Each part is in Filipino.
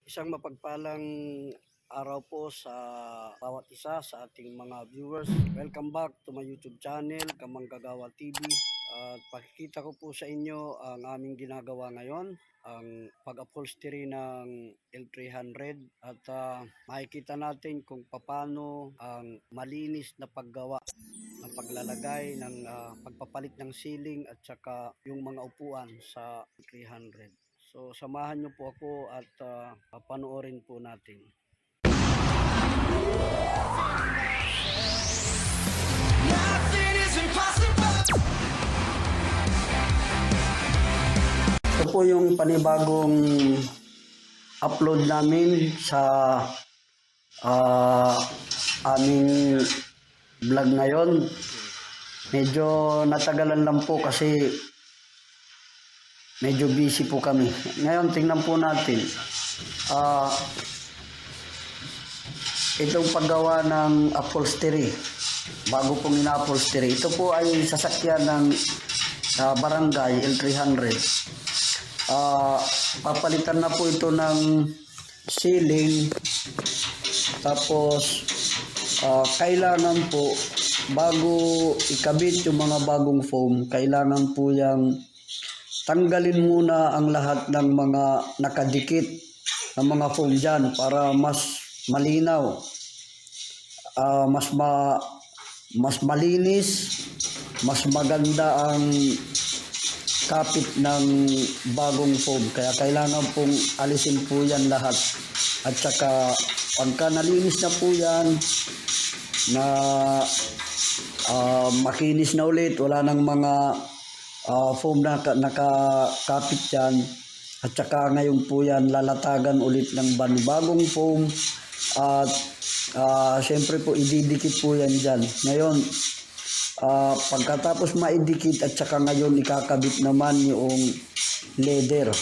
Isang mapagpalang araw po sa bawat isa sa ating mga viewers. Welcome back to my YouTube channel, Kamanggagawa TV. At pakikita ko po sa inyo ang aming ginagawa ngayon, ang pag-upholstery ng L300. At makikita natin kung paano ang malinis na paggawa ng paglalagay ng pagpapalit ng ceiling at saka yung mga upuan sa 300. So samahan niyo po ako at papanoorin po natin. Ito po yung panibagong upload namin sa aming vlog ngayon. Medyo natagalan lang po kasi medyo busy po kami. Ngayon, tingnan po natin. Itong paggawa ng upholstery. Bago pong ina-upholstery. Ito po ay sasakyan ng barangay L300. Papalitan na po ito ng ceiling. Tapos, kailangan po, bago ikabit yung mga bagong foam, kailangan po yung tanggalin muna ang lahat ng mga nakadikit ng mga foam dyan para mas malinaw, mas malinis, mas maganda ang kapit ng bagong foam. Kaya kailangan pong alisin po yan lahat. At saka pagka nalinis na po yan, na makinis na ulit, wala nang mga foam na nakakapit dyan, at saka ngayon po yan lalatagan ulit ng bagong foam at syempre po ididikit po yan dyan. Ngayon pagkatapos maidikit at saka ngayon ikakabit naman yung leather.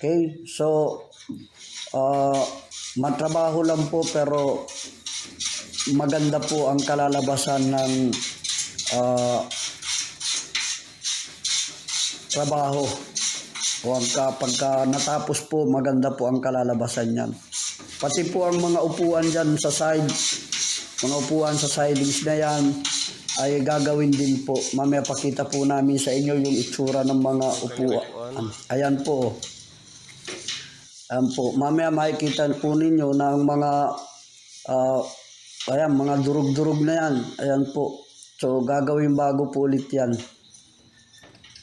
Okay, so matrabaho lang po pero maganda po ang kalalabasan ng trabaho. O pagka natapos po, maganda po ang kalalabasan niyan. Pati po ang mga upuan dyan sa side, mga upuan sa sidings na yan, ay gagawin din po. Mamaya pakita po namin sa inyo yung itsura ng mga upuan. Ayan po. Ayan po. Mamaya makikita po ninyo na ang mga ayan, mga durug-durug na yan. Ayan po. So, gagawin bago po ulit yan.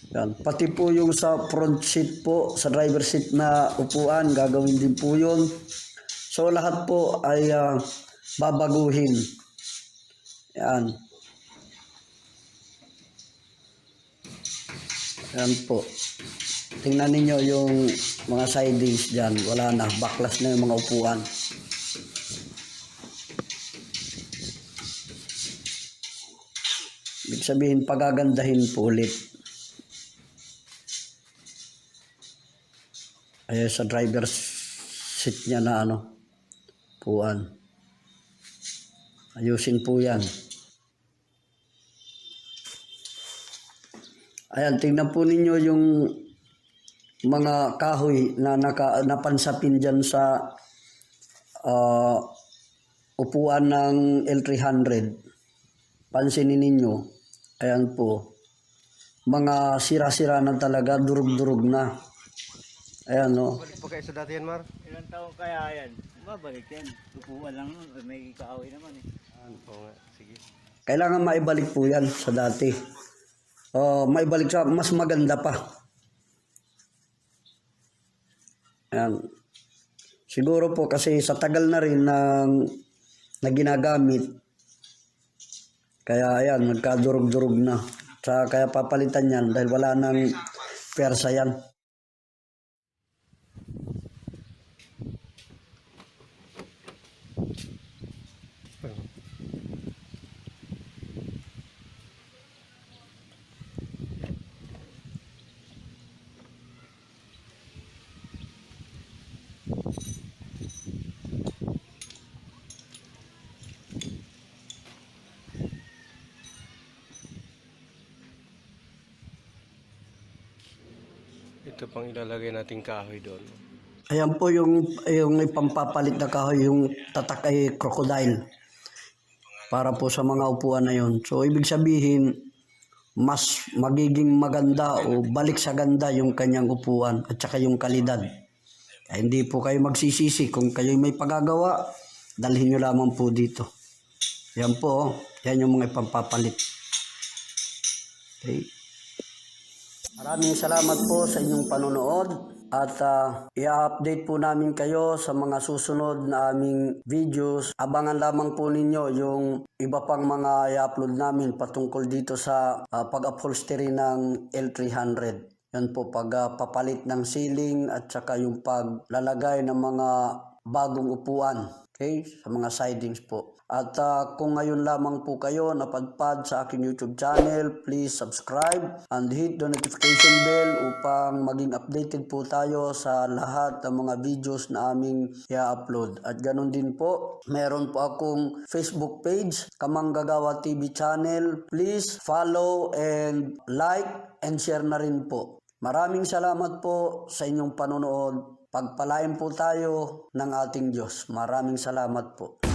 Yan. Pati po yung sa front seat po, sa driver seat na upuan, gagawin din po yun. So lahat po ay babaguhin. Yan. Yan po. Tingnan ninyo yung mga sidings dyan. Wala na. Backlash na yung mga upuan. Ibig sabihin, pagagandahin po ulit. Ay sa driver's seat niya na puan. Ayusin po yan. Ayan, tingnan po ninyo yung mga kahoy na napansapin dyan sa upuan ng L300. Pansinin ninyo. Ayan po. Mga sira-sira na talaga, durug-durug na. Ayan, no. Balik po kayo sa dati yan, Mar? Ilang taon kaya yan? Babalik yan. Tupuan lang nun. May kaaway naman eh. Oo nga, sige. Kailangan maibalik po yan sa dati. Maibalik sa mas maganda pa. Ayan. Siguro po kasi sa tagal na rin na ginagamit. Kaya ayan, nagkadurog-durog na. Kaya papalitan yan dahil wala nang persa yan. Ito pang ilalagay nating kahoy doon. Ayan po yung ipampapalit na kahoy, yung tatak ay crocodile. Para po sa mga upuan na yun. So, ibig sabihin, mas magiging maganda o balik sa ganda yung kanyang upuan at saka yung kalidad. Kaya hindi po kayo magsisisi. Kung kayo may pagagawa, dalhin nyo lamang po dito. Yan po, yan yung mga ipampapalit. Okay. Maraming salamat po sa inyong panonood at i-update po namin kayo sa mga susunod na aming videos. Abangan lamang po ninyo yung iba pang mga i-upload namin patungkol dito sa pag-upholstery ng L300. Yan po, pagpapalit ng ceiling at saka yung paglalagay ng mga bagong upuan, okay, sa mga sidings po. At kung ngayon lamang po kayo napadpad sa aking YouTube channel, please subscribe and hit the notification bell upang maging updated po tayo sa lahat ng mga videos na aming i-upload. At ganun din po, meron po akong Facebook page, Kamanggagawa TV channel. Please follow and like and share na rin po. Maraming salamat po sa inyong panonood. Pagpalain po tayo ng ating Diyos. Maraming salamat po.